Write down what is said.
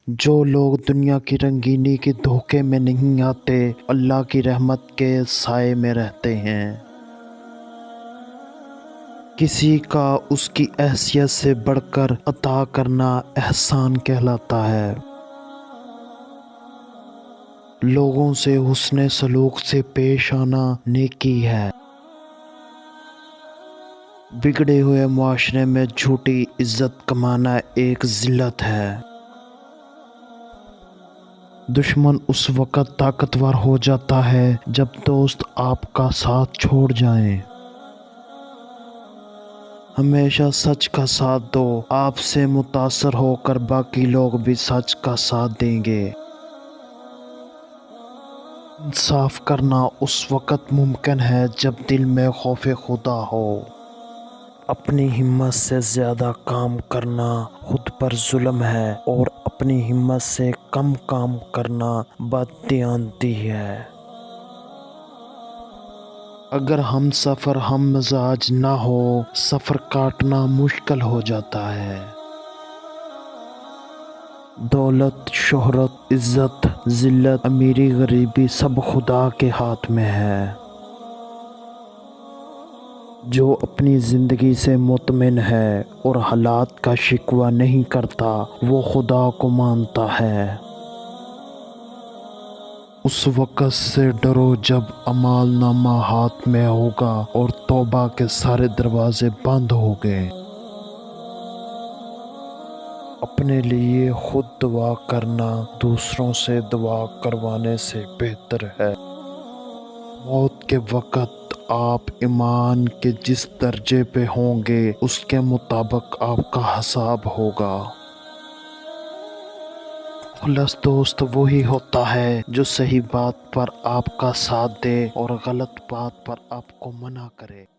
جو لوگ دنیا کی رنگینی کے دھوکے میں نہیں آتے، اللہ کی رحمت کے سائے میں رہتے ہیں۔ کسی کا اس کی حیثیت سے بڑھ کر عطا کرنا احسان کہلاتا ہے۔ لوگوں سے حسن سلوک سے پیش آنا نیکی ہے۔ بگڑے ہوئے معاشرے میں جھوٹی عزت کمانا ایک ذلت ہے۔ دشمن اس وقت طاقتور ہو جاتا ہے جب دوست آپ کا ساتھ چھوڑ جائیں۔ ہمیشہ سچ کا ساتھ دو، آپ سے متاثر ہو کر باقی لوگ بھی سچ کا ساتھ دیں گے۔ انصاف کرنا اس وقت ممکن ہے جب دل میں خوف خدا ہو۔ اپنی ہمت سے زیادہ کام کرنا خود پر ظلم ہے اور اپنی ہمت سے کم کام کرنا بددیانتی ہے۔ اگر ہم سفر ہم مزاج نہ ہو، سفر کاٹنا مشکل ہو جاتا ہے۔ دولت، شہرت، عزت، ذلت، امیری، غریبی سب خدا کے ہاتھ میں ہے۔ جو اپنی زندگی سے مطمئن ہے اور حالات کا شکوہ نہیں کرتا، وہ خدا کو مانتا ہے۔ اس وقت سے ڈرو جب اعمال نامہ ہاتھ میں ہوگا اور توبہ کے سارے دروازے بند ہو گئے۔ اپنے لیے خود دعا کرنا دوسروں سے دعا کروانے سے بہتر ہے۔ موت کے وقت آپ ایمان کے جس درجے پہ ہوں گے، اس کے مطابق آپ کا حساب ہوگا۔ مخلص دوست وہی ہوتا ہے جو صحیح بات پر آپ کا ساتھ دے اور غلط بات پر آپ کو منع کرے۔